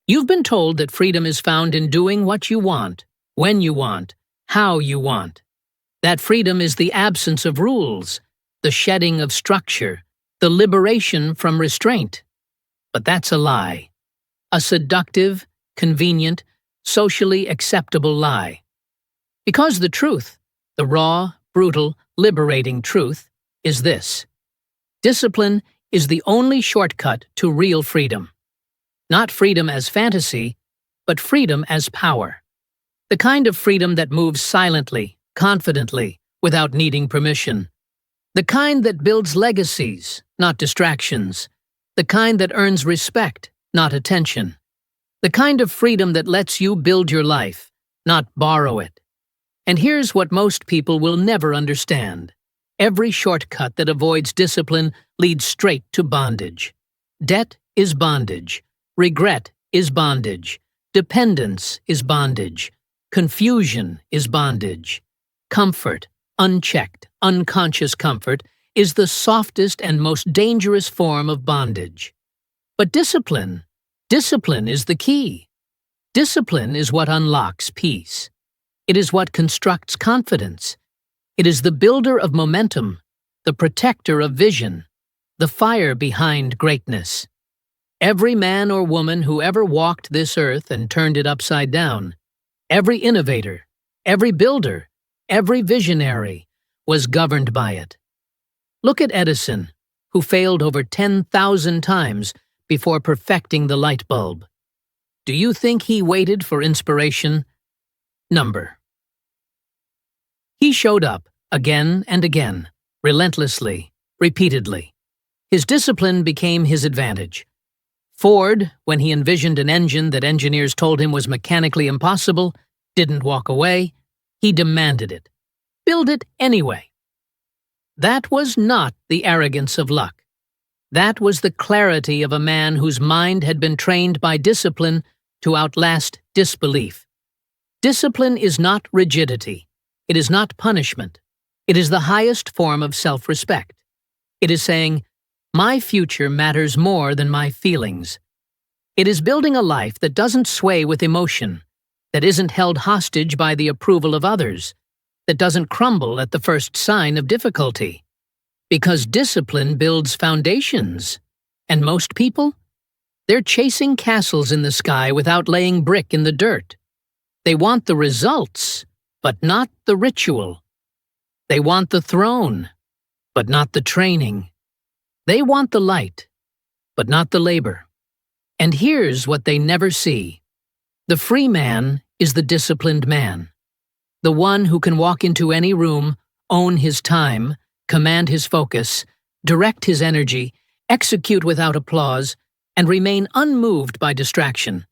You've been told that freedom is found in doing what you want, when you want, how you want. That freedom is the absence of rules, the shedding of structure, the liberation from restraint. But that's a lie. A seductive, convenient, socially acceptable lie. Because the truth, the raw, brutal, liberating truth, is this: discipline is the only shortcut to real freedom. Not freedom as fantasy, but freedom as power. The kind of freedom that moves silently, confidently, without needing permission. The kind that builds legacies, not distractions. The kind that earns respect, not attention. The kind of freedom that lets you build your life, not borrow it. And here's what most people will never understand. Every shortcut that avoids discipline leads straight to bondage. Debt is bondage. Regret is bondage. Dependence is bondage. Confusion is bondage. Comfort, unchecked, unconscious comfort, is the softest and most dangerous form of bondage. But discipline is the key. Discipline is what unlocks peace. It is what constructs confidence. It is the builder of momentum, the protector of vision, the fire behind greatness. Every man or woman who ever walked this earth and turned it upside down, every innovator, every builder, every visionary, was governed by it. Look at Edison, who failed over 10,000 times before perfecting the light bulb. Do you think he waited for inspiration? Number. He showed up again and again, relentlessly, repeatedly. His discipline became his advantage. Ford, when he envisioned an engine that engineers told him was mechanically impossible, didn't walk away. He demanded it. Build it anyway. That was not the arrogance of luck. That was the clarity of a man whose mind had been trained by discipline to outlast disbelief. Discipline is not rigidity. It is not punishment. It is the highest form of self-respect. It is saying, my future matters more than my feelings. It is building a life that doesn't sway with emotion, that isn't held hostage by the approval of others, that doesn't crumble at the first sign of difficulty. Because discipline builds foundations. And most people? They're chasing castles in the sky without laying brick in the dirt. They want the results, but not the ritual. They want the throne, but not the training. They want the light, but not the labor. And here's what they never see. The free man is the disciplined man. The one who can walk into any room, own his time, command his focus, direct his energy, execute without applause, and remain unmoved by distraction.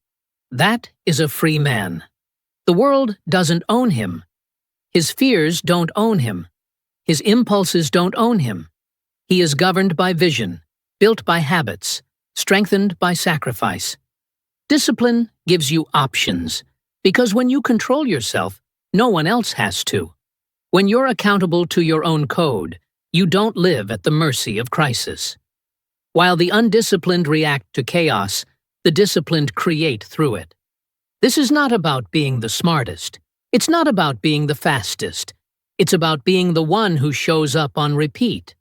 That is a free man. The world doesn't own him. His fears don't own him. His impulses don't own him. He is governed by vision, built by habits, strengthened by sacrifice. Discipline gives you options, because when you control yourself, no one else has to. When you're accountable to your own code, you don't live at the mercy of crisis. While the undisciplined react to chaos, the disciplined create through it. This is not about being the smartest. It's not about being the fastest. It's about being the one who shows up on repeat,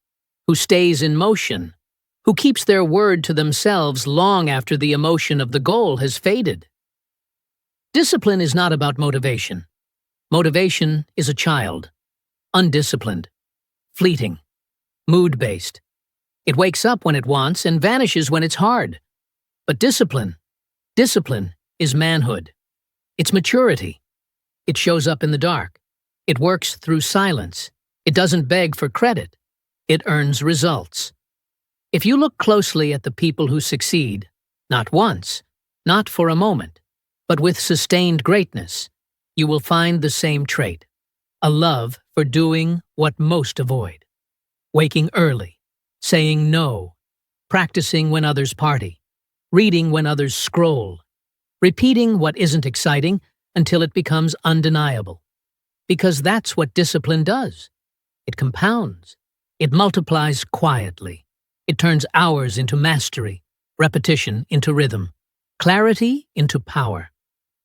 who stays in motion, who keeps their word to themselves long after the emotion of the goal has faded. Discipline is not about motivation. Motivation is a child, undisciplined, fleeting, mood-based. It wakes up when it wants and vanishes when it's hard. But discipline is manhood. It's maturity. It shows up in the dark. It works through silence. It doesn't beg for credit. It earns results. If you look closely at the people who succeed, not once, not for a moment, but with sustained greatness, you will find the same trait: a love for doing what most avoid. Waking early, saying no, practicing when others party, reading when others scroll, repeating what isn't exciting until it becomes undeniable. Because that's what discipline does. It compounds. It multiplies quietly. It turns hours into mastery, repetition into rhythm, clarity into power.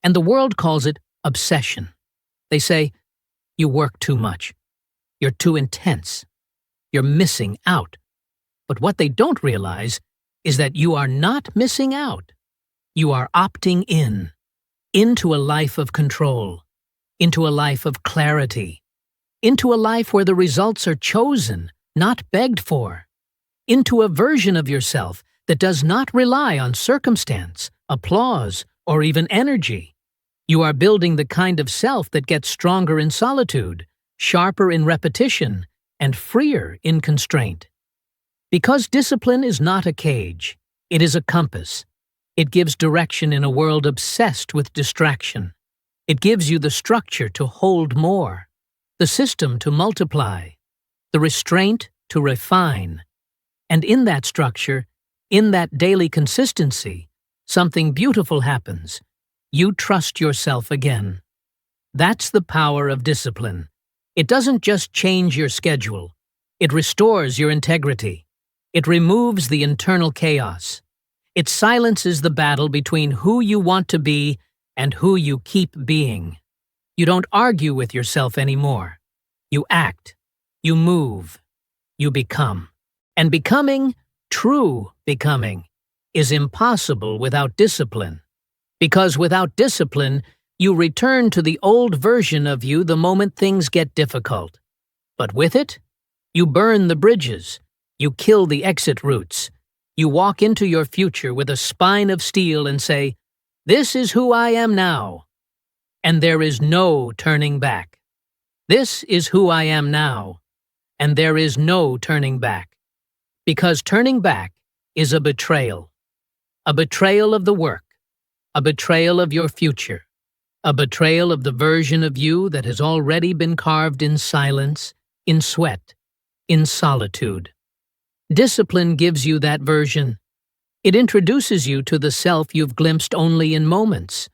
And the world calls it obsession. They say, you work too much. You're too intense. You're missing out. But what they don't realize is that you are not missing out. You are opting in, into a life of control, into a life of clarity, into a life where the results are chosen, not begged for, into a version of yourself that does not rely on circumstance, applause, or even energy. You are building the kind of self that gets stronger in solitude, sharper in repetition, and freer in constraint. Because discipline is not a cage, it is a compass. It gives direction in a world obsessed with distraction. It gives you the structure to hold more, the system to multiply, the restraint to refine. And in that structure, in that daily consistency, something beautiful happens. You trust yourself again. That's the power of discipline. It doesn't just change your schedule. It restores your integrity. It removes the internal chaos. It silences the battle between who you want to be and who you keep being. You don't argue with yourself anymore. You act. You move. You become. And becoming, true becoming, is impossible without discipline. Because without discipline, you return to the old version of you the moment things get difficult. But with it, you burn the bridges. You kill the exit routes. You walk into your future with a spine of steel and say, "This is who I am now." And there is no turning back. This is who I am now. And there is no turning back. Because turning back is a betrayal. A betrayal of the work. A betrayal of your future. A betrayal of the version of you that has already been carved in silence, in sweat, in solitude. Discipline gives you that version. It introduces you to the self you've glimpsed only in moments,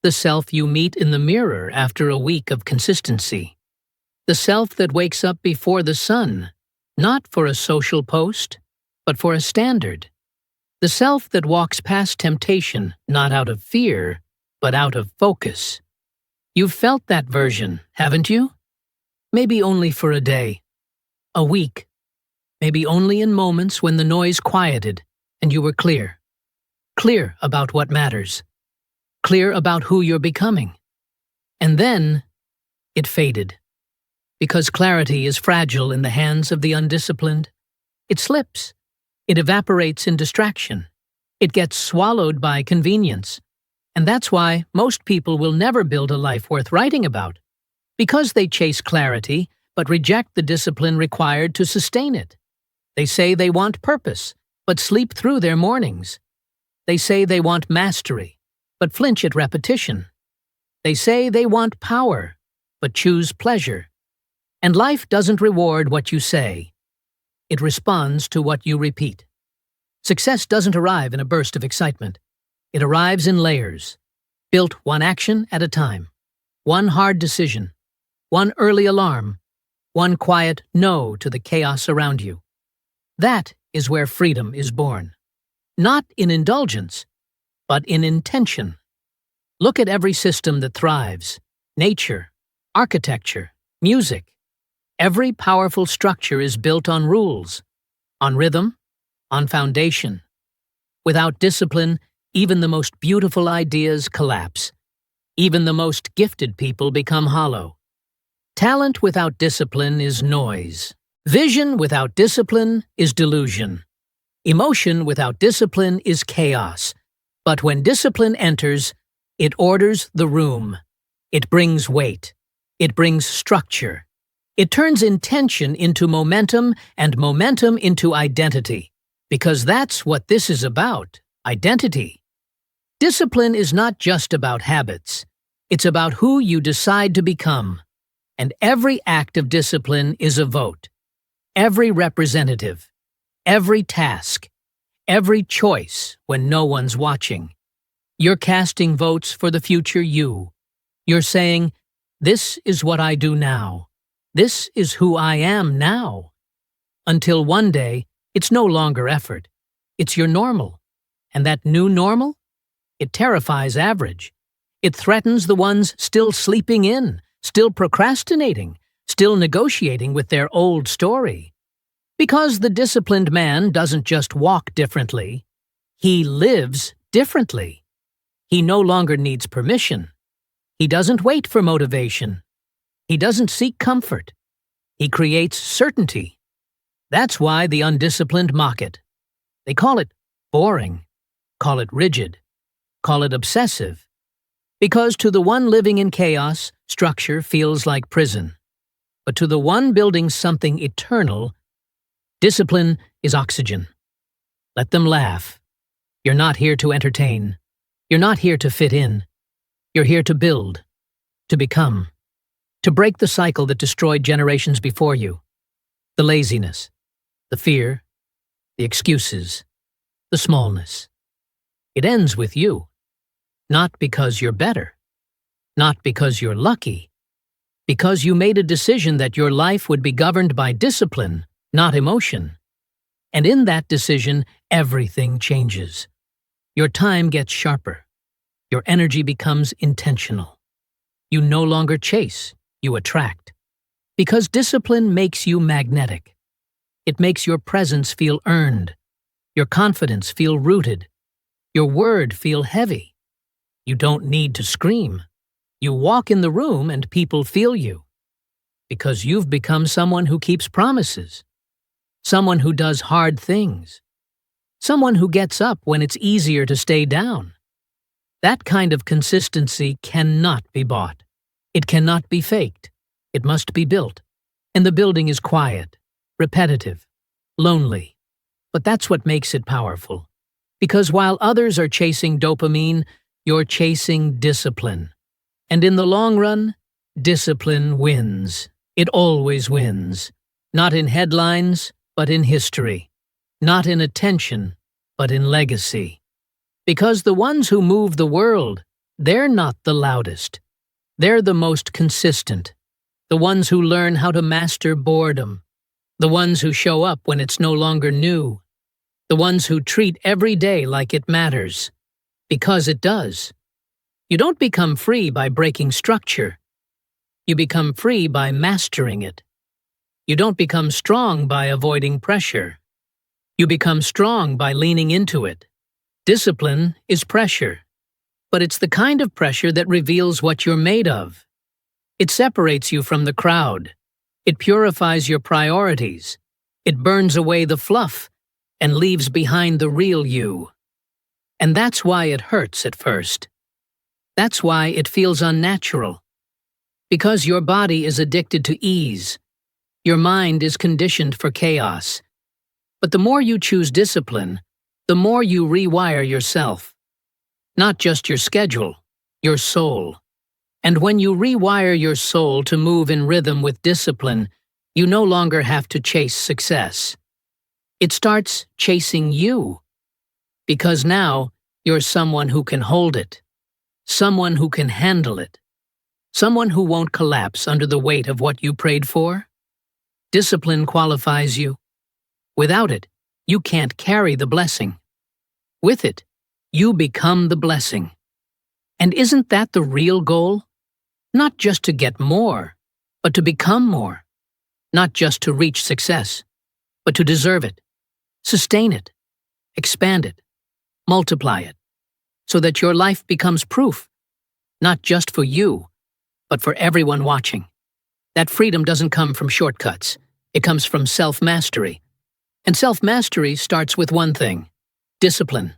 the self you meet in the mirror after a week of consistency, the self that wakes up before the sun, not for a social post, but for a standard, the self that walks past temptation not out of fear, but out of focus. You've felt that version, haven't you? Maybe only for a day, a week, maybe only in moments when the noise quieted and you were clear. Clear about what matters. Clear about who you're becoming. And then, it faded. Because clarity is fragile in the hands of the undisciplined. It slips. It evaporates in distraction. It gets swallowed by convenience. And that's why most people will never build a life worth writing about. Because they chase clarity, but reject the discipline required to sustain it. They say they want purpose, but sleep through their mornings. They say they want mastery, but flinch at repetition. They say they want power, but choose pleasure. And life doesn't reward what you say. It responds to what you repeat. Success doesn't arrive in a burst of excitement. It arrives in layers, built one action at a time, one hard decision, one early alarm, one quiet no to the chaos around you. That is where freedom is born. Not in indulgence, but in intention. Look at every system that thrives: nature, architecture, music. Every powerful structure is built on rules, on rhythm, on foundation. Without discipline, even the most beautiful ideas collapse. Even the most gifted people become hollow. Talent without discipline is noise. Vision without discipline is delusion. Emotion without discipline is chaos. But when discipline enters, it orders the room. It brings weight. It brings structure. It turns intention into momentum and momentum into identity. Because that's what this is about, identity. Discipline is not just about habits. It's about who you decide to become. And every act of discipline is a vote. Every representative, every task, every choice when no one's watching. You're casting votes for the future you. You're saying, "This is what I do now. This is who I am now." Until one day, it's no longer effort. It's your normal. And that new normal? It terrifies average. It threatens the ones still sleeping in, still procrastinating, still negotiating with their old story. Because the disciplined man doesn't just walk differently, he lives differently. He no longer needs permission. He doesn't wait for motivation. He doesn't seek comfort. He creates certainty. That's why the undisciplined mock it. They call it boring, call it rigid, call it obsessive. Because to the one living in chaos, structure feels like prison. But to the one building something eternal, discipline is oxygen. Let them laugh. You're not here to entertain. You're not here to fit in. You're here to build, to become, to break the cycle that destroyed generations before you. The laziness, the fear, the excuses, the smallness. It ends with you. Not because you're better. Not because you're lucky. Because you made a decision that your life would be governed by discipline, not emotion. And in that decision, everything changes. Your time gets sharper. Your energy becomes intentional. You no longer chase, you attract. Because discipline makes you magnetic. It makes your presence feel earned, your confidence feel rooted, your word feel heavy. You don't need to scream. You walk in the room and people feel you. Because you've become someone who keeps promises. Someone who does hard things. Someone who gets up when it's easier to stay down. That kind of consistency cannot be bought. It cannot be faked. It must be built. And the building is quiet, repetitive, lonely. But that's what makes it powerful. Because while others are chasing dopamine, you're chasing discipline. And in the long run, discipline wins. It always wins. Not in headlines, but in history. Not in attention, but in legacy. Because the ones who move the world, they're not the loudest. They're the most consistent. The ones who learn how to master boredom. The ones who show up when it's no longer new. The ones who treat every day like it matters. Because it does. You don't become free by breaking structure. You become free by mastering it. You don't become strong by avoiding pressure. You become strong by leaning into it. Discipline is pressure. But it's the kind of pressure that reveals what you're made of. It separates you from the crowd. It purifies your priorities. It burns away the fluff and leaves behind the real you. And that's why it hurts at first. That's why it feels unnatural. Because your body is addicted to ease. Your mind is conditioned for chaos. But the more you choose discipline, the more you rewire yourself. Not just your schedule, your soul. And when you rewire your soul to move in rhythm with discipline, you no longer have to chase success. It starts chasing you. Because now, you're someone who can hold it. Someone who can handle it. Someone who won't collapse under the weight of what you prayed for. Discipline qualifies you. Without it, you can't carry the blessing. With it, you become the blessing. And isn't that the real goal? Not just to get more, but to become more. Not just to reach success, but to deserve it, sustain it, expand it, multiply it, so that your life becomes proof, not just for you, but for everyone watching. That freedom doesn't come from shortcuts. It comes from self-mastery. And self-mastery starts with one thing: discipline.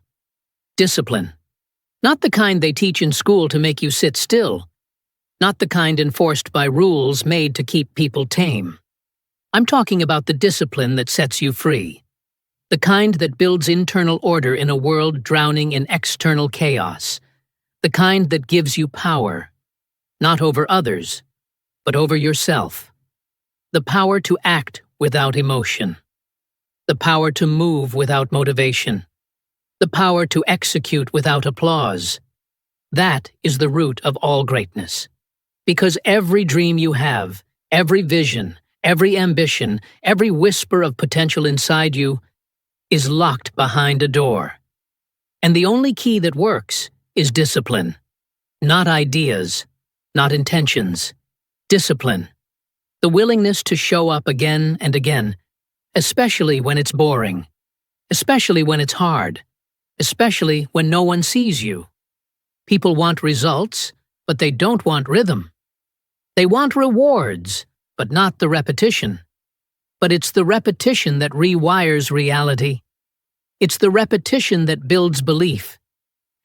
Discipline. Not the kind they teach in school to make you sit still. Not the kind enforced by rules made to keep people tame. I'm talking about the discipline that sets you free. The kind that builds internal order in a world drowning in external chaos. The kind that gives you power. Not over others, but over yourself. The power to act without emotion. The power to move without motivation. The power to execute without applause. That is the root of all greatness. Because every dream you have, every vision, every ambition, every whisper of potential inside you is locked behind a door. And the only key that works is discipline. Not ideas, not intentions. Discipline. The willingness to show up again and again, especially when it's boring, especially when it's hard, especially when no one sees you. People want results, but they don't want rhythm. They want rewards, but not the repetition. But it's the repetition that rewires reality. It's the repetition that builds belief.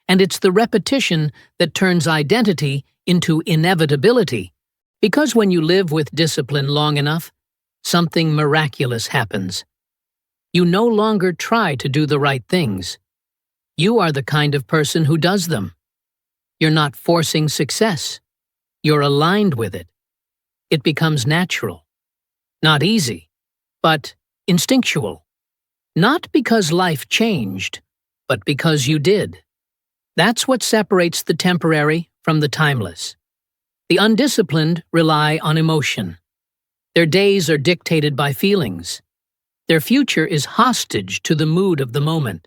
And it's the repetition that turns identity into inevitability. Because when you live with discipline long enough, something miraculous happens. You no longer try to do the right things. You are the kind of person who does them. You're not forcing success. You're aligned with it. It becomes natural. Not easy, but instinctual. Not because life changed, but because you did. That's what separates the temporary from the timeless. The undisciplined rely on emotion. Their days are dictated by feelings. Their future is hostage to the mood of the moment.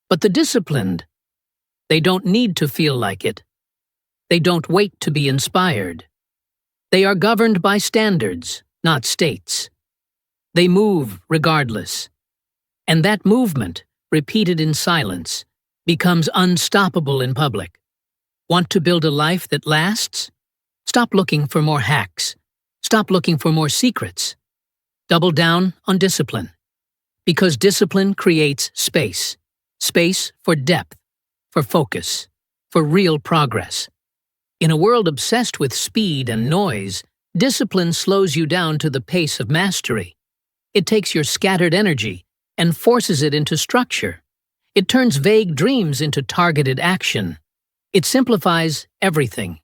But the disciplined, they don't need to feel like it. They don't wait to be inspired. They are governed by standards, not states. They move regardless. And that movement, repeated in silence, becomes unstoppable in public. Want to build a life that lasts? Stop looking for more hacks. Stop looking for more secrets. Double down on discipline. Because discipline creates space. Space for depth, for focus, for real progress. In a world obsessed with speed and noise, discipline slows you down to the pace of mastery. It takes your scattered energy and forces it into structure. It turns vague dreams into targeted action. It simplifies everything.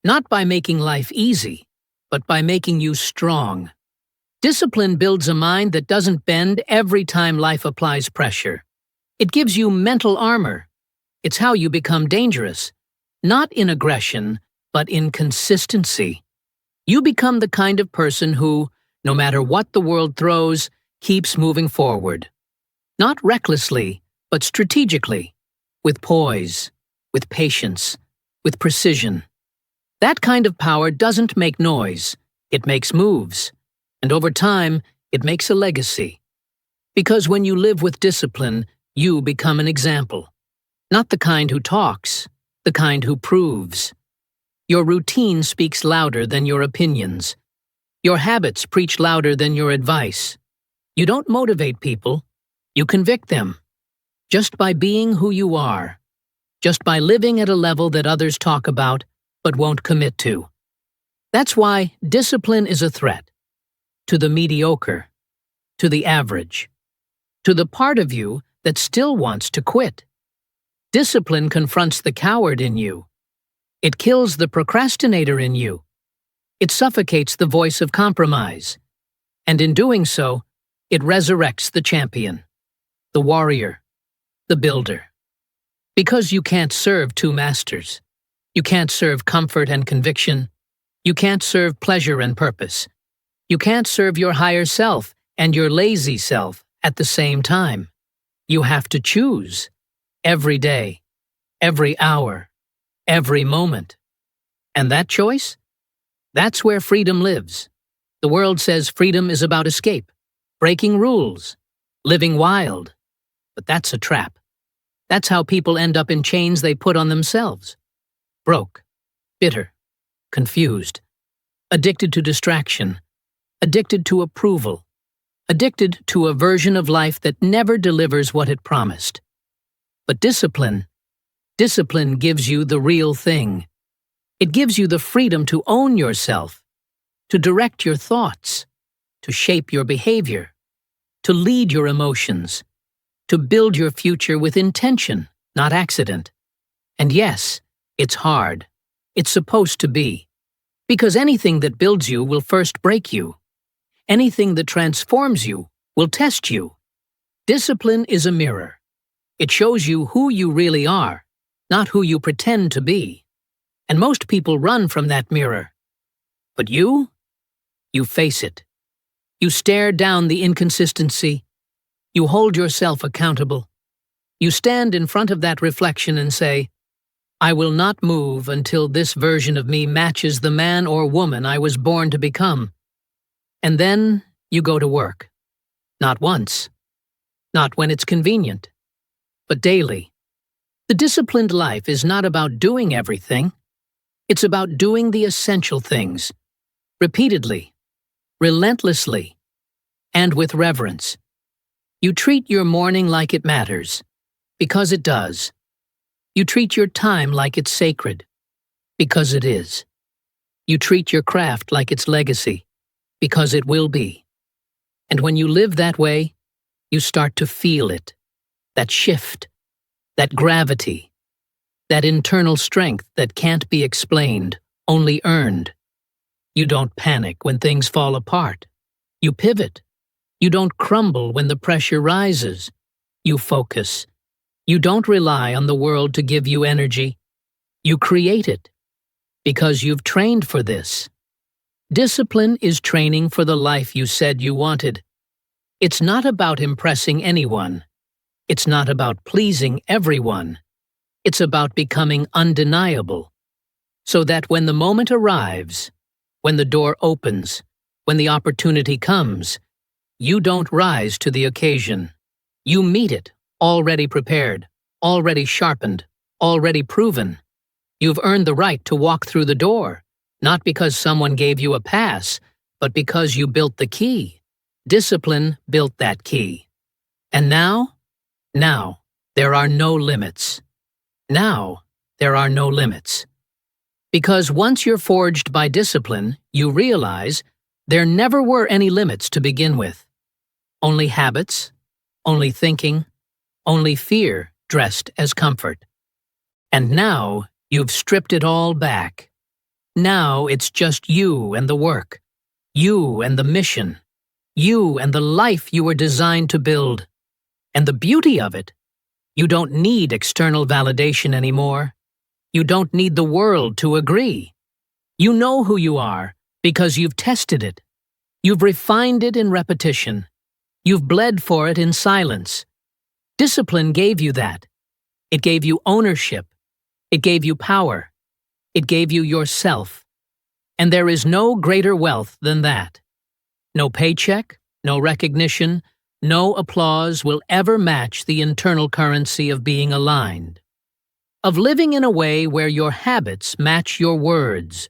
Not by making life easy, but by making you strong. Discipline builds a mind that doesn't bend every time life applies pressure. It gives you mental armor. It's how you become dangerous. Not in aggression, but in consistency. You become the kind of person who, no matter what the world throws, keeps moving forward. Not recklessly, but strategically, with poise, with patience, with precision. That kind of power doesn't make noise, it makes moves. And over time, it makes a legacy. Because when you live with discipline, you become an example. Not the kind who talks, the kind who proves. Your routine speaks louder than your opinions. Your habits preach louder than your advice. You don't motivate people, you convict them. Just by being who you are. Just by living at a level that others talk about, but won't commit to. That's why discipline is a threat. To the mediocre. To the average. To the part of you that still wants to quit. Discipline confronts the coward in you. It kills the procrastinator in you. It suffocates the voice of compromise. And in doing so, it resurrects the champion, the warrior, the builder. Because you can't serve two masters. You can't serve comfort and conviction. You can't serve pleasure and purpose. You can't serve your higher self and your lazy self at the same time. You have to choose. Every day, every hour, every moment. And that choice? That's where freedom lives. The world says freedom is about escape, breaking rules, living wild. But that's a trap. That's how people end up in chains they put on themselves. Broke, bitter, confused, addicted to distraction, addicted to approval, addicted to a version of life that never delivers what it promised. But discipline gives you the real thing. It gives you the freedom to own yourself, to direct your thoughts, to shape your behavior, to lead your emotions, to build your future with intention, not accident. And yes, it's hard. It's supposed to be. Because anything that builds you will first break you. Anything that transforms you will test you. Discipline is a mirror. It shows you who you really are, not who you pretend to be. And most people run from that mirror. But you face it. You stare down the inconsistency. You hold yourself accountable. You stand in front of that reflection and say, I will not move until this version of me matches the man or woman I was born to become. And then you go to work. Not once. Not when it's convenient. But daily. The disciplined life is not about doing everything. It's about doing the essential things. Repeatedly. Relentlessly. And with reverence. You treat your morning like it matters. Because it does. You treat your time like it's sacred. Because it is. You treat your craft like its legacy. Because it will be. And when you live that way, you start to feel it. That shift. That gravity. That internal strength that can't be explained, only earned. You don't panic when things fall apart. You pivot. You don't crumble when the pressure rises. You focus. You don't rely on the world to give you energy. You create it. Because you've trained for this. Discipline is training for the life you said you wanted. It's not about impressing anyone. It's not about pleasing everyone. It's about becoming undeniable. So that when the moment arrives, when the door opens, when the opportunity comes, you don't rise to the occasion. You meet it, already prepared, already sharpened, already proven. You've earned the right to walk through the door, not because someone gave you a pass, but because you built the key. Discipline built that key. And now, there are no limits. Now, there are no limits. Because once you're forged by discipline, you realize there never were any limits to begin with. Only habits, only thinking, only fear dressed as comfort. And now, you've stripped it all back. Now it's just you and the work, you and the mission, you and the life you were designed to build. And the beauty of it, you don't need external validation anymore. You don't need the world to agree. You know who you are because you've tested it. You've refined it in repetition. You've bled for it in silence. Discipline gave you that. It gave you ownership. It gave you power. It gave you yourself. And there is no greater wealth than that. No paycheck, no recognition, no applause will ever match the internal currency of being aligned. Of living in a way where your habits match your words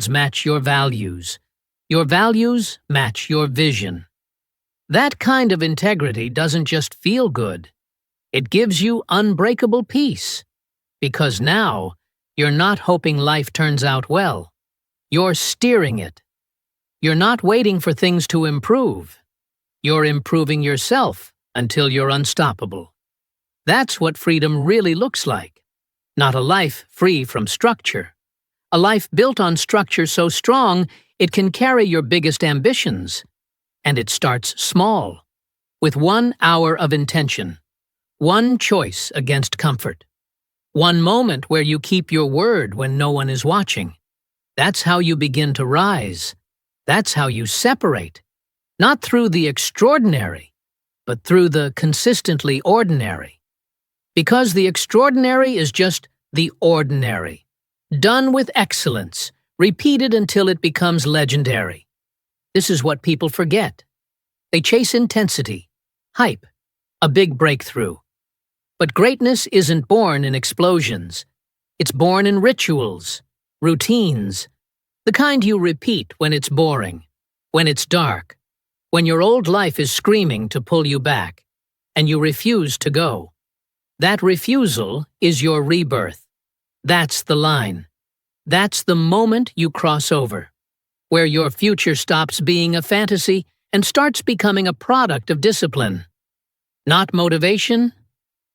match your values match your vision. That kind of integrity doesn't just feel good. It gives you unbreakable peace. Because now, you're not hoping life turns out well. You're steering it. You're not waiting for things to improve. You're improving yourself until you're unstoppable. That's what freedom really looks like. Not a life free from structure. A life built on structure so strong it can carry your biggest ambitions. And it starts small, with 1 hour of intention, one choice against comfort, one moment where you keep your word when no one is watching. That's how you begin to rise. That's how you separate. Not through the extraordinary, but through the consistently ordinary. Because the extraordinary is just the ordinary. Done with excellence, repeated until it becomes legendary. This is what people forget. They chase intensity, hype, a big breakthrough. But greatness isn't born in explosions. It's born in rituals, routines, the kind you repeat when it's boring, when it's dark, when your old life is screaming to pull you back, and you refuse to go. That refusal is your rebirth. That's the line. That's the moment you cross over, where your future stops being a fantasy and starts becoming a product of discipline. Not motivation,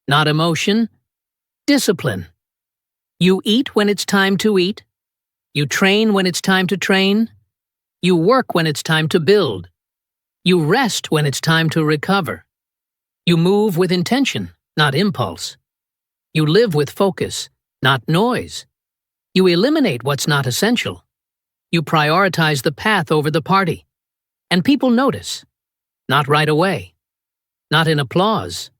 not emotion, discipline. You eat when it's time to eat. You train when it's time to train. You work when it's time to build. You rest when it's time to recover. You move with intention, not impulse. You live with focus, not noise. You eliminate what's not essential. You prioritize the path over the party. And people notice. Not right away. Not in applause.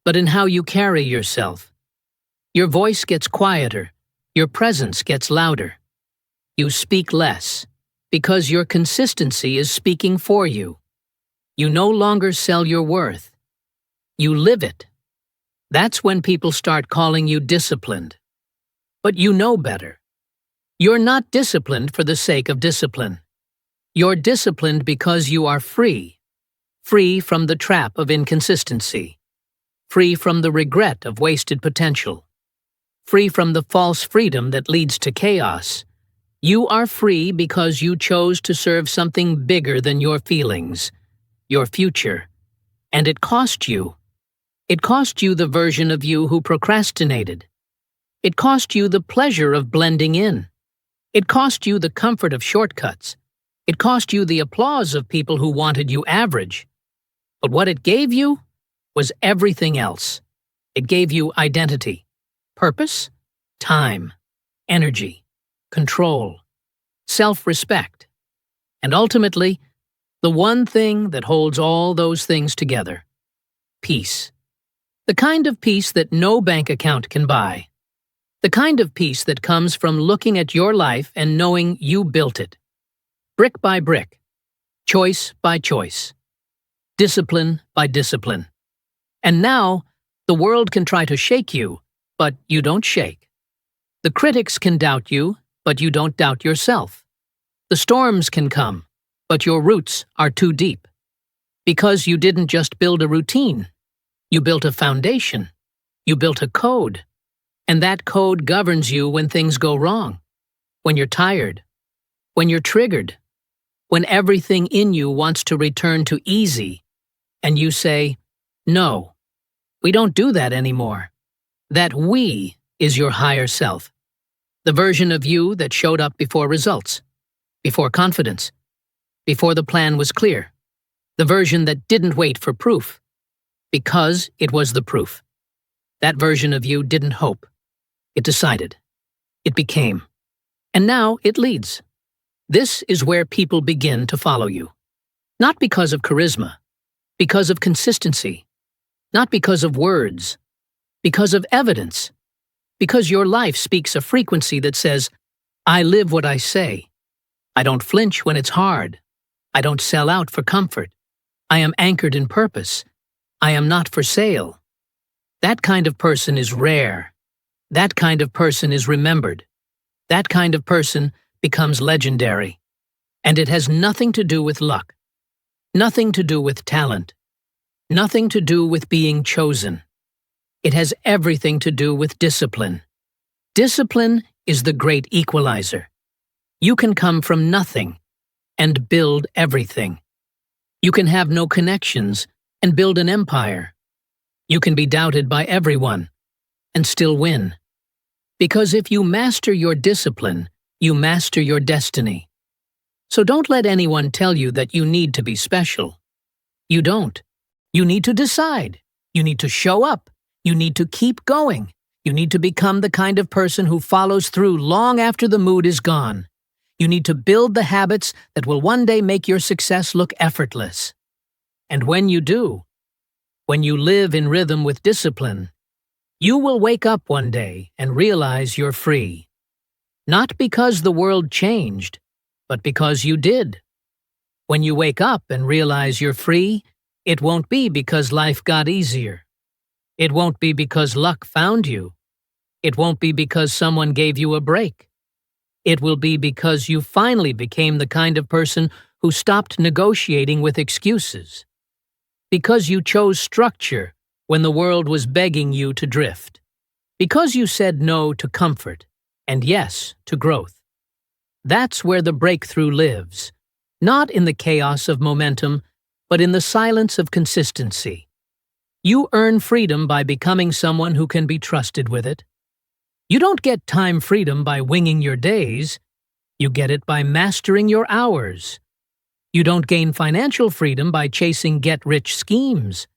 But in how you carry yourself. Your voice gets quieter. Your presence gets louder. You speak less, because your consistency is speaking for you. You no longer sell your worth. You live it. That's when people start calling you disciplined. But you know better. You're not disciplined for the sake of discipline. You're disciplined because you are free. Free from the trap of inconsistency. Free from the regret of wasted potential. Free from the false freedom that leads to chaos. You are free because you chose to serve something bigger than your feelings, your future. And it cost you. It cost you the version of you who procrastinated. It cost you the pleasure of blending in. It cost you the comfort of shortcuts. It cost you the applause of people who wanted you average. But what it gave you was everything else. It gave you identity, purpose, time, energy, control, self-respect, and ultimately, the one thing that holds all those things together: peace. The kind of peace that no bank account can buy. The kind of peace that comes from looking at your life and knowing you built it. Brick by brick, choice by choice, discipline by discipline. And now, the world can try to shake you, but you don't shake. The critics can doubt you, but you don't doubt yourself. The storms can come, but your roots are too deep. Because you didn't just build a routine. You built a foundation. You built a code. And that code governs you when things go wrong. When you're tired. When you're triggered. When everything in you wants to return to easy. And you say, no, we don't do that anymore. That we is your higher self. The version of you that showed up before results, before confidence, before the plan was clear. The version that didn't wait for proof, because it was the proof. That version of you didn't hope. It decided. It became. And now it leads. This is where people begin to follow you. Not because of charisma, because of consistency. Not because of words, because of evidence. Because your life speaks a frequency that says, I live what I say. I don't flinch when it's hard. I don't sell out for comfort. I am anchored in purpose. I am not for sale. That kind of person is rare. That kind of person is remembered. That kind of person becomes legendary. And it has nothing to do with luck. Nothing to do with talent. Nothing to do with being chosen. It has everything to do with discipline. Discipline is the great equalizer. You can come from nothing and build everything. You can have no connections and build an empire. You can be doubted by everyone and still win. Because if you master your discipline, you master your destiny. So don't let anyone tell you that you need to be special. You don't. You need to decide. You need to show up. You need to keep going. You need to become the kind of person who follows through long after the mood is gone. You need to build the habits that will one day make your success look effortless. And when you do, when you live in rhythm with discipline, you will wake up one day and realize you're free. Not because the world changed, but because you did. When you wake up and realize you're free, it won't be because life got easier. It won't be because luck found you. It won't be because someone gave you a break. It will be because you finally became the kind of person who stopped negotiating with excuses. Because you chose structure when the world was begging you to drift. Because you said no to comfort and yes to growth. That's where the breakthrough lives, not in the chaos of momentum, but in the silence of consistency. You earn freedom by becoming someone who can be trusted with it. You don't get time freedom by winging your days. You get it by mastering your hours. You don't gain financial freedom by chasing get-rich schemes.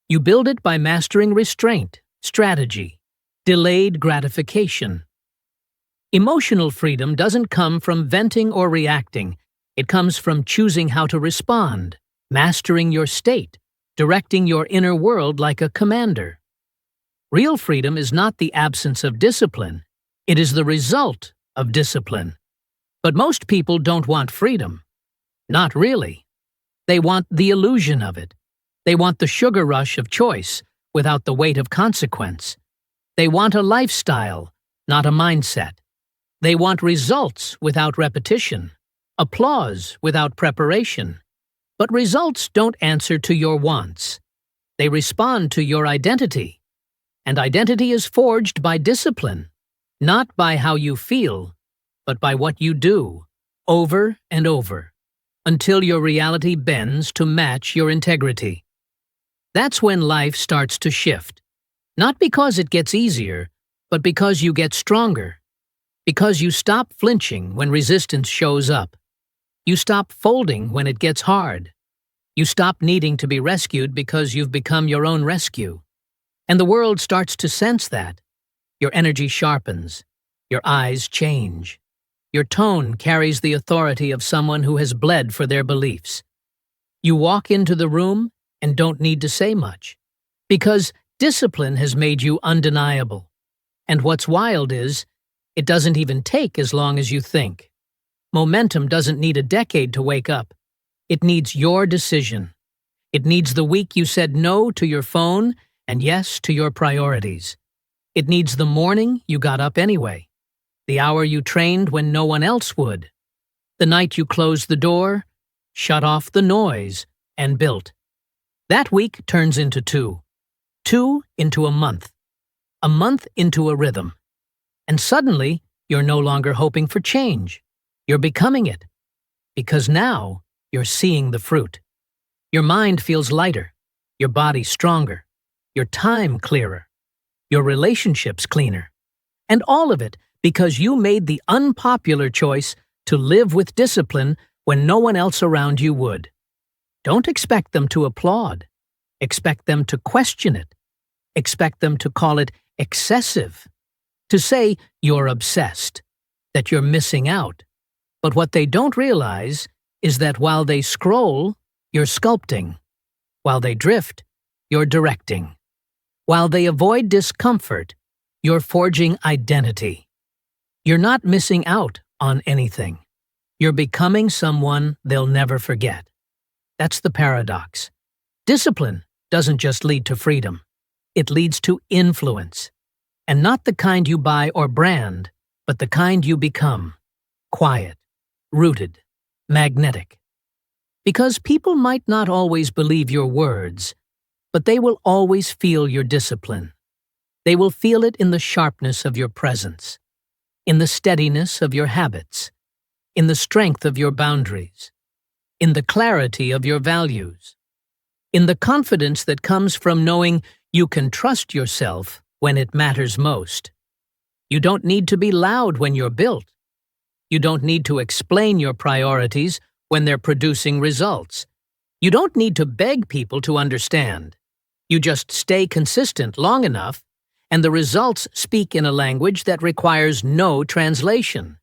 You build it by mastering restraint, strategy, delayed gratification. Emotional freedom doesn't come from venting or reacting. It comes from choosing how to respond, mastering your state, directing your inner world like a commander. Real freedom is not the absence of discipline. It is the result of discipline. But most people don't want freedom. Not really. They want the illusion of it. They want the sugar rush of choice without the weight of consequence. They want a lifestyle, not a mindset. They want results without repetition, applause without preparation. But results don't answer to your wants. They respond to your identity. And identity is forged by discipline, not by how you feel, but by what you do, over and over, until your reality bends to match your integrity. That's when life starts to shift. Not because it gets easier, but because you get stronger. Because you stop flinching when resistance shows up. You stop folding when it gets hard. You stop needing to be rescued because you've become your own rescue. And the world starts to sense that. Your energy sharpens. Your eyes change. Your tone carries the authority of someone who has bled for their beliefs. You walk into the room and don't need to say much. Because discipline has made you undeniable. And what's wild is, it doesn't even take as long as you think. Momentum doesn't need a decade to wake up. It needs your decision. It needs the week you said no to your phone and yes to your priorities. It needs the morning you got up anyway. The hour you trained when no one else would. The night you closed the door, shut off the noise, and built. That week turns into 2. 2 into a month into a rhythm. And suddenly, you're no longer hoping for change. You're becoming it. Because now, you're seeing the fruit. Your mind feels lighter, your body stronger, your time clearer, your relationships cleaner. And all of it because you made the unpopular choice to live with discipline when no one else around you would. Don't expect them to applaud. Expect them to question it. Expect them to call it excessive. To say you're obsessed, that you're missing out. But what they don't realize is that while they scroll, you're sculpting. While they drift, you're directing. While they avoid discomfort, you're forging identity. You're not missing out on anything. You're becoming someone they'll never forget. That's the paradox. Discipline doesn't just lead to freedom. It leads to influence. And not the kind you buy or brand, but the kind you become. Quiet, rooted, magnetic. Because people might not always believe your words, but they will always feel your discipline. They will feel it in the sharpness of your presence, in the steadiness of your habits, in the strength of your boundaries, in the clarity of your values, in the confidence that comes from knowing you can trust yourself when it matters most. You don't need to be loud when you're built. You don't need to explain your priorities when they're producing results. You don't need to beg people to understand. You just stay consistent long enough, and the results speak in a language that requires no translation.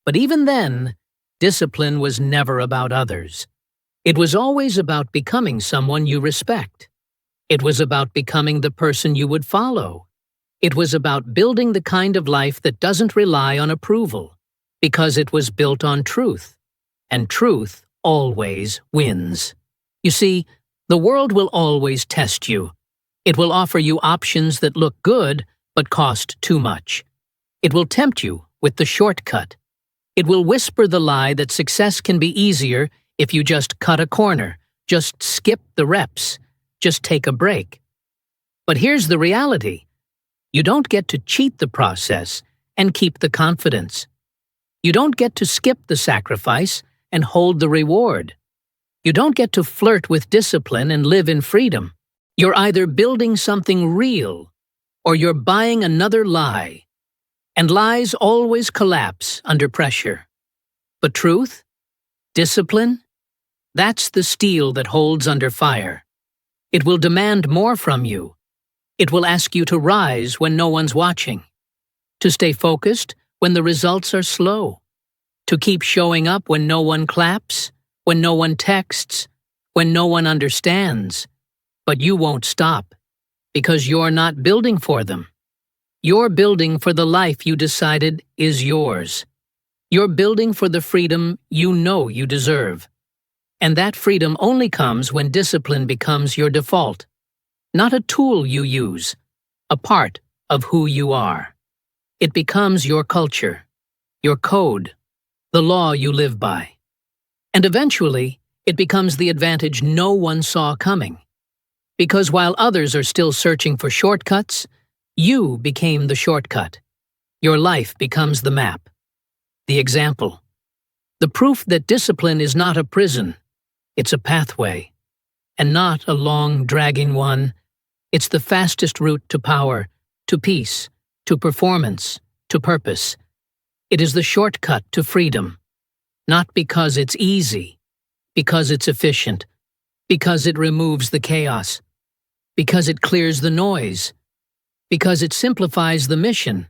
But even then, discipline was never about others. It was always about becoming someone you respect. It was about becoming the person you would follow. It was about building the kind of life that doesn't rely on approval, because it was built on truth. And truth always wins. You see, the world will always test you. It will offer you options that look good but cost too much. It will tempt you with the shortcut. It will whisper the lie that success can be easier if you just cut a corner, just skip the reps, just take a break. But here's the reality. You don't get to cheat the process and keep the confidence. You don't get to skip the sacrifice and hold the reward. You don't get to flirt with discipline and live in freedom. You're either building something real or you're buying another lie. And lies always collapse under pressure. But truth, discipline, that's the steel that holds under fire. It will demand more from you. It will ask you to rise when no one's watching, to stay focused when the results are slow, to keep showing up when no one claps, when no one texts, when no one understands. But you won't stop. Because you're not building for them. You're building for the life you decided is yours. You're building for the freedom you know you deserve. And that freedom only comes when discipline becomes your default. Not a tool you use, a part of who you are. It becomes your culture, your code, the law you live by. And eventually, it becomes the advantage no one saw coming. Because while others are still searching for shortcuts, you became the shortcut. Your life becomes the map, the example. The proof that discipline is not a prison, it's a pathway. And not a long, dragging one. It's the fastest route to power, to peace, to performance, to purpose. It is the shortcut to freedom. Not because it's easy, because it's efficient, because it removes the chaos, because it clears the noise, because it simplifies the mission,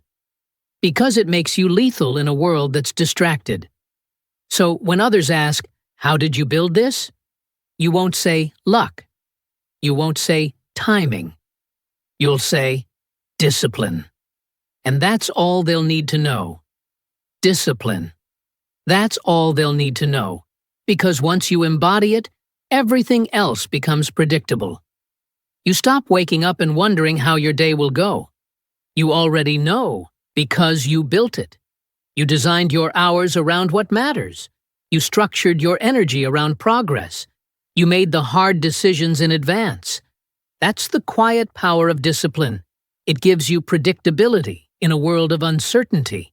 because it makes you lethal in a world that's distracted. So when others ask, "How did you build this?" you won't say luck. You won't say timing. You'll say discipline. And that's all they'll need to know. Discipline. That's all they'll need to know. Because once you embody it, everything else becomes predictable. You stop waking up and wondering how your day will go. You already know because you built it. You designed your hours around what matters. You structured your energy around progress. You made the hard decisions in advance. That's the quiet power of discipline. It gives you predictability in a world of uncertainty.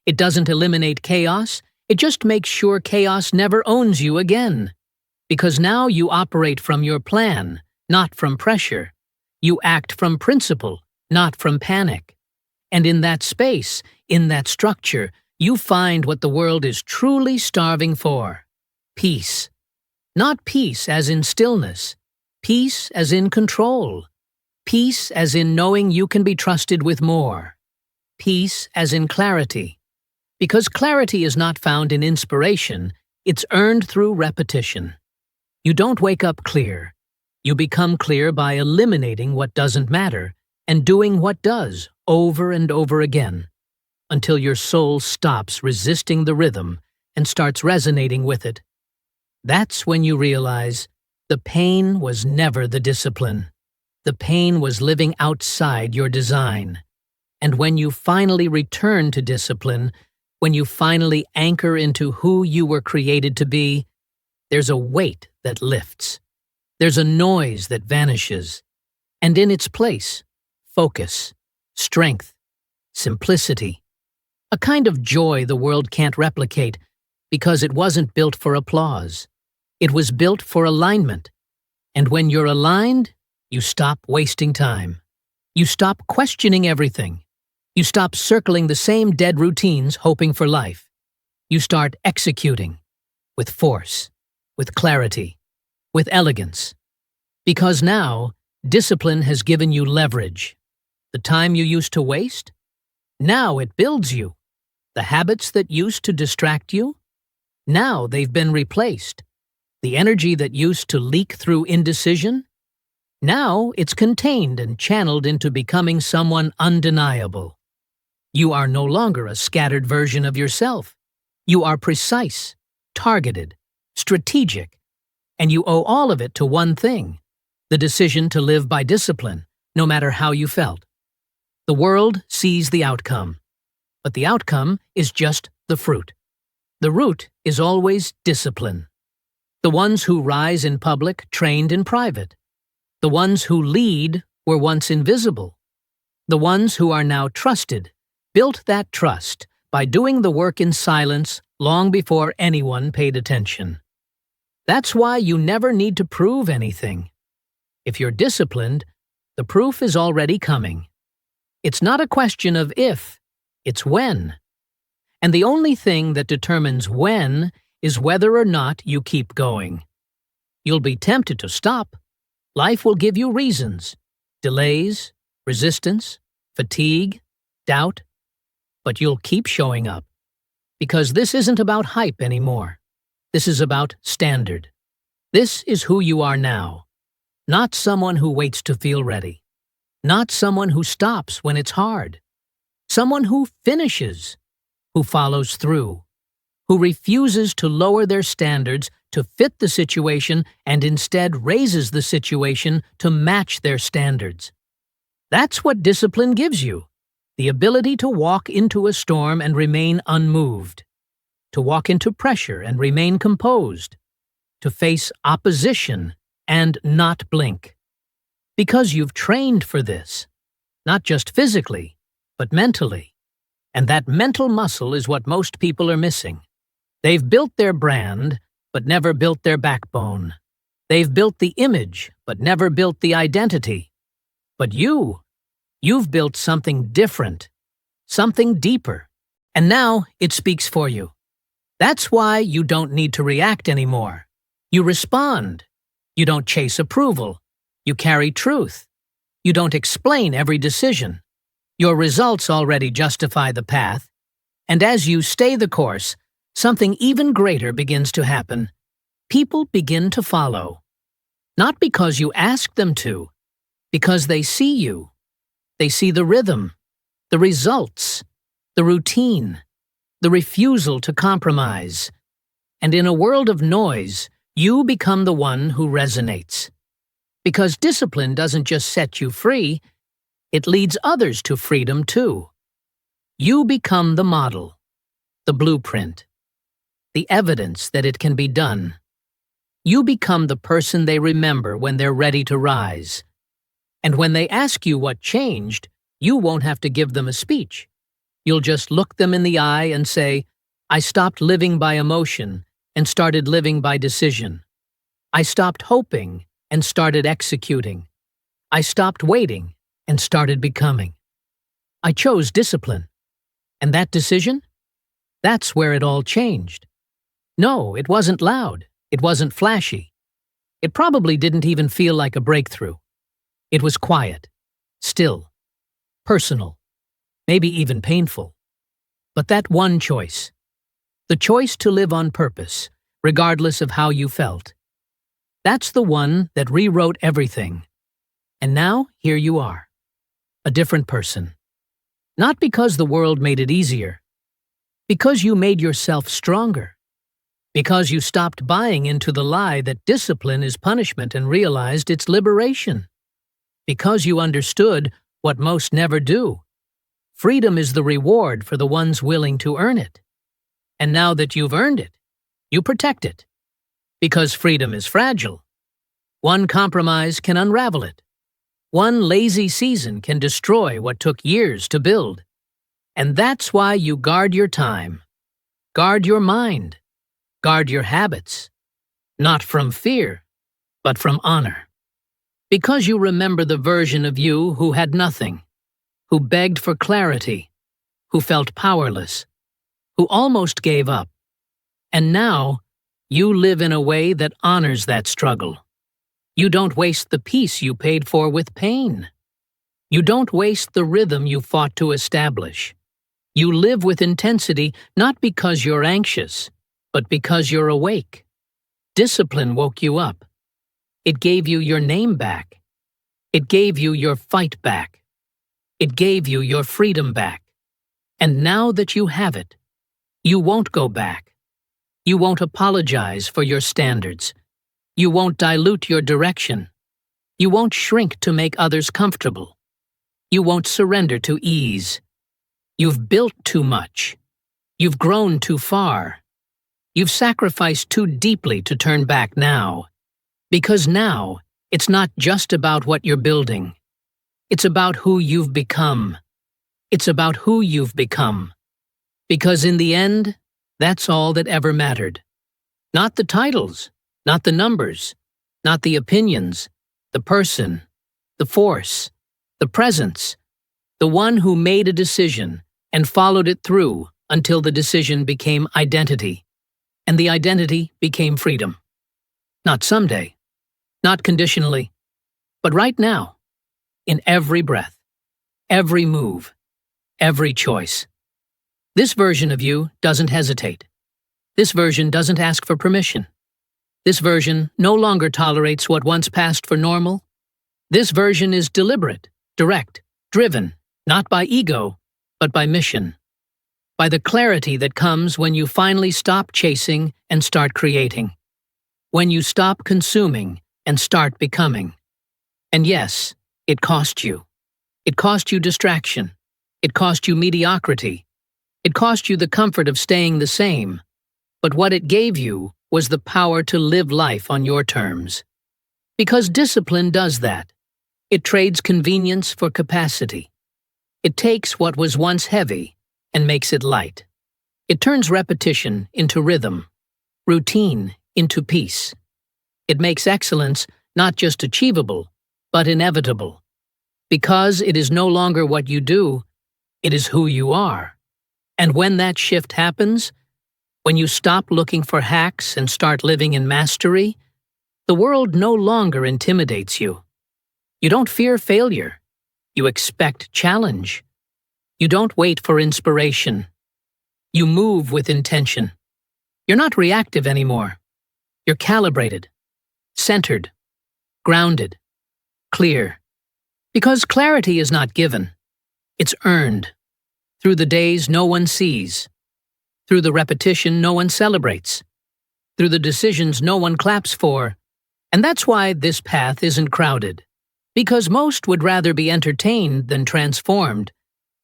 It doesn't eliminate chaos. It just makes sure chaos never owns you again. Because now you operate from your plan, not from pressure. You act from principle, not from panic. And in that space, in that structure, you find what the world is truly starving for. Peace. Not peace as in stillness. Peace as in control. Peace as in knowing you can be trusted with more. Peace as in clarity. Because clarity is not found in inspiration, it's earned through repetition. You don't wake up clear. You become clear by eliminating what doesn't matter and doing what does over and over again, until your soul stops resisting the rhythm and starts resonating with it. That's when you realize the pain was never the discipline. The pain was living outside your design. And when you finally return to discipline, when you finally anchor into who you were created to be, there's a weight that lifts. There's a noise that vanishes. And in its place, focus, strength, simplicity. A kind of joy the world can't replicate because it wasn't built for applause. It was built for alignment. And when you're aligned, you stop wasting time. You stop questioning everything. You stop circling the same dead routines hoping for life. You start executing with force, with clarity, with elegance. Because now, discipline has given you leverage. The time you used to waste? Now it builds you. The habits that used to distract you? Now they've been replaced. The energy that used to leak through indecision? Now it's contained and channeled into becoming someone undeniable. You are no longer a scattered version of yourself. You are precise, targeted, strategic, and you owe all of it to one thing: the decision to live by discipline, no matter how you felt. The world sees the outcome, but the outcome is just the fruit. The root is always discipline. The ones who rise in public trained in private. The ones who lead were once invisible. The ones who are now trusted built that trust by doing the work in silence long before anyone paid attention. That's why you never need to prove anything. If you're disciplined, the proof is already coming. It's not a question of if, it's when. And the only thing that determines when is whether or not you keep going. You'll be tempted to stop. Life will give you reasons: delays, resistance, fatigue, doubt. But you'll keep showing up. Because this isn't about hype anymore. This is about standard. This is who you are now. Not someone who waits to feel ready. Not someone who stops when it's hard. Someone who finishes, who follows through, who refuses to lower their standards to fit the situation and instead raises the situation to match their standards. That's what discipline gives you, the ability to walk into a storm and remain unmoved, to walk into pressure and remain composed, to face opposition and not blink. Because you've trained for this, not just physically, but mentally. And that mental muscle is what most people are missing. They've built their brand, but never built their backbone. They've built the image, but never built the identity. But you've built something different, something deeper. And now it speaks for you. That's why you don't need to react anymore. You respond. You don't chase approval. You carry truth. You don't explain every decision. Your results already justify the path. And as you stay the course, something even greater begins to happen. People begin to follow. Not because you ask them to, because they see you. They see the rhythm, the results, the routine, the refusal to compromise. And in a world of noise, you become the one who resonates. Because discipline doesn't just set you free, it leads others to freedom too. You become the model, the blueprint, the evidence that it can be done. You become the person they remember when they're ready to rise. And when they ask you what changed, you won't have to give them a speech. You'll just look them in the eye and say, I stopped living by emotion and started living by decision. I stopped hoping and started executing. I stopped waiting and started becoming. I chose discipline. And that decision? That's where it all changed. No, it wasn't loud. It wasn't flashy. It probably didn't even feel like a breakthrough. It was quiet, still, personal, maybe even painful. But that one choice, the choice to live on purpose, regardless of how you felt, that's the one that rewrote everything. And now, here you are, a different person. Not because the world made it easier, because you made yourself stronger. Because you stopped buying into the lie that discipline is punishment and realized it's liberation. Because you understood what most never do. Freedom is the reward for the ones willing to earn it. And now that you've earned it, you protect it. Because freedom is fragile. One compromise can unravel it. One lazy season can destroy what took years to build. And that's why you guard your time, guard your mind, guard your habits, not from fear, but from honor. Because you remember the version of you who had nothing, who begged for clarity, who felt powerless, who almost gave up. And now, you live in a way that honors that struggle. You don't waste the peace you paid for with pain. You don't waste the rhythm you fought to establish. You live with intensity not because you're anxious, but because you're awake. Discipline woke you up. It gave you your name back. It gave you your fight back. It gave you your freedom back. And now that you have it, you won't go back. You won't apologize for your standards. You won't dilute your direction. You won't shrink to make others comfortable. You won't surrender to ease. You've built too much. You've grown too far. You've sacrificed too deeply to turn back now. Because now, it's not just about what you're building. It's about who you've become. It's about who you've become. Because in the end, that's all that ever mattered. Not the titles, not the numbers, not the opinions, the person, the force, the presence, the one who made a decision and followed it through until the decision became identity, and the identity became freedom. Not someday, not conditionally, but right now, in every breath, every move, every choice. This version of you doesn't hesitate. This version doesn't ask for permission. This version no longer tolerates what once passed for normal. This version is deliberate, direct, driven, not by ego, but by mission. By the clarity that comes when you finally stop chasing and start creating. When you stop consuming and start becoming. And yes, it cost you. It cost you distraction. It cost you mediocrity. It cost you the comfort of staying the same. But what it gave you was the power to live life on your terms. Because discipline does that. It trades convenience for capacity. It takes what was once heavy and makes it light. It turns repetition into rhythm, routine into peace. It makes excellence not just achievable, but inevitable. Because it is no longer what you do, it is who you are. And when that shift happens, when you stop looking for hacks and start living in mastery, the world no longer intimidates you. You don't fear failure. You expect challenge. You don't wait for inspiration. You move with intention. You're not reactive anymore. You're calibrated, centered, grounded, clear. Because clarity is not given. It's earned. Through the days no one sees. Through the repetition no one celebrates. Through the decisions no one claps for. And that's why this path isn't crowded. Because most would rather be entertained than transformed.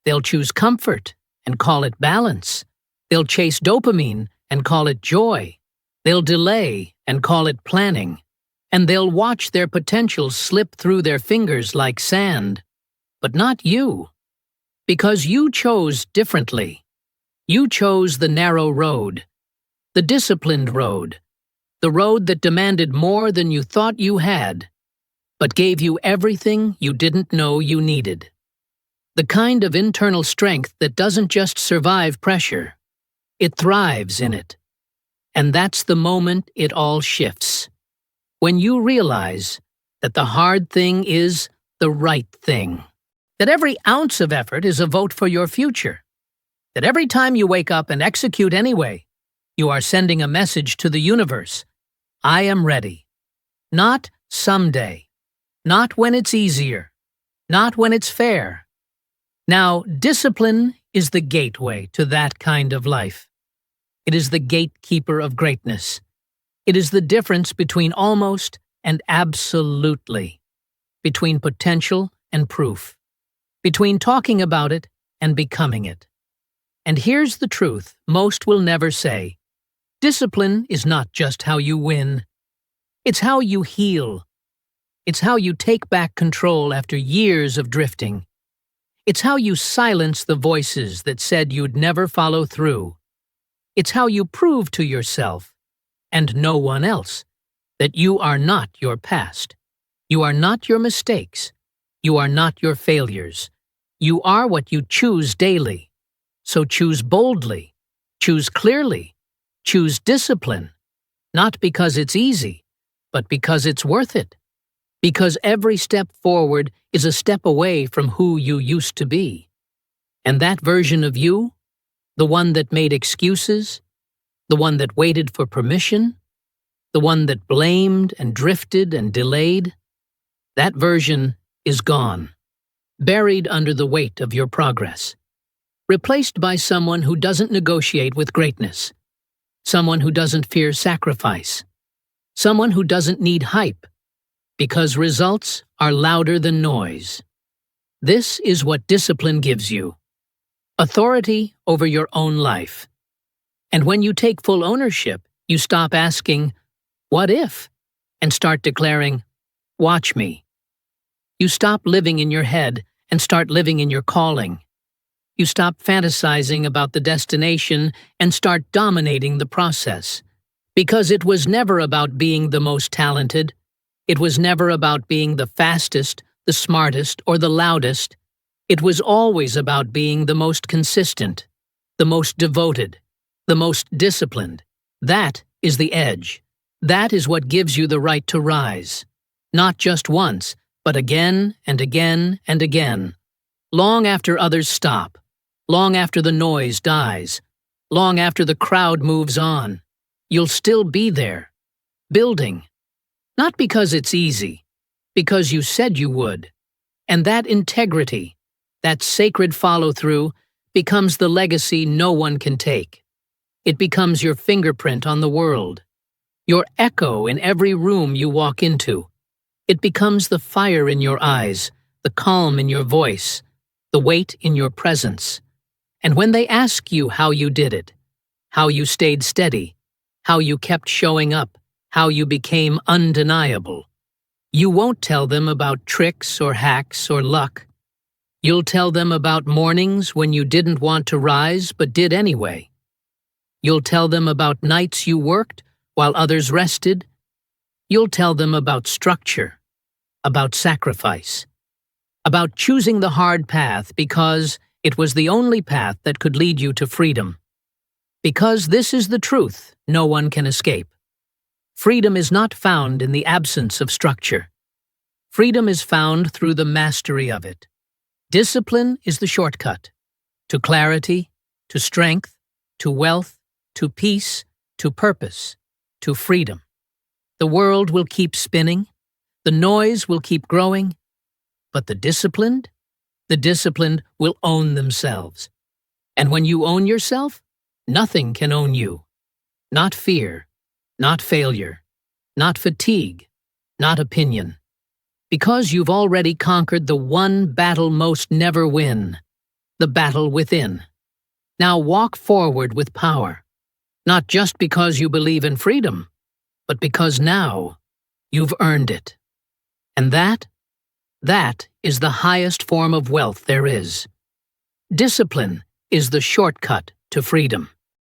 They'll choose comfort and call it balance. They'll chase dopamine and call it joy. They'll delay and call it planning. And they'll watch their potential slip through their fingers like sand. But not you. Because you chose differently. You chose the narrow road. The disciplined road. The road that demanded more than you thought you had, but gave you everything you didn't know you needed. The kind of internal strength that doesn't just survive pressure. It thrives in it. And that's the moment it all shifts. When you realize that the hard thing is the right thing. That every ounce of effort is a vote for your future. That every time you wake up and execute anyway, you are sending a message to the universe. I am ready. Not someday. Not when it's easier. Not when it's fair. Now, discipline is the gateway to that kind of life. It is the gatekeeper of greatness. It is the difference between almost and absolutely. Between potential and proof. Between talking about it and becoming it. And here's the truth most will never say. Discipline is not just how you win. It's how you heal. It's how you take back control after years of drifting. It's how you silence the voices that said you'd never follow through. It's how you prove to yourself, and no one else, that you are not your past. You are not your mistakes. You are not your failures. You are what you choose daily. So choose boldly. Choose clearly. Choose discipline, not because it's easy, but because it's worth it. Because every step forward is a step away from who you used to be. And that version of you, the one that made excuses, the one that waited for permission, the one that blamed and drifted and delayed, that version is gone, buried under the weight of your progress, replaced by someone who doesn't negotiate with greatness. Someone who doesn't fear sacrifice. Someone who doesn't need hype. Because results are louder than noise. This is what discipline gives you. Authority over your own life. And when you take full ownership, you stop asking, "What if?" and start declaring, "Watch me." You stop living in your head and start living in your calling. You stop fantasizing about the destination and start dominating the process. Because it was never about being the most talented. It was never about being the fastest, the smartest, or the loudest. It was always about being the most consistent, the most devoted, the most disciplined. That is the edge. That is what gives you the right to rise. Not just once, but again and again and again. Long after others stop. Long after the noise dies, long after the crowd moves on, you'll still be there, building. Not because it's easy, because you said you would. And that integrity, that sacred follow-through, becomes the legacy no one can take. It becomes your fingerprint on the world, your echo in every room you walk into. It becomes the fire in your eyes, the calm in your voice, the weight in your presence. And when they ask you how you did it, how you stayed steady, how you kept showing up, how you became undeniable, you won't tell them about tricks or hacks or luck. You'll tell them about mornings when you didn't want to rise but did anyway. You'll tell them about nights you worked while others rested. You'll tell them about structure, about sacrifice, about choosing the hard path because it was the only path that could lead you to freedom. Because this is the truth no one can escape. Freedom is not found in the absence of structure. Freedom is found through the mastery of it. Discipline is the shortcut to clarity, to strength, to wealth, to peace, to purpose, to freedom. The world will keep spinning, the noise will keep growing, but the disciplined will own themselves. And when you own yourself, nothing can own you. Not fear, not failure, not fatigue, not opinion. Because you've already conquered the one battle most never win, the battle within. Now walk forward with power, not just because you believe in freedom, but because now you've earned it. And that is the highest form of wealth there is. Discipline is the shortcut to freedom.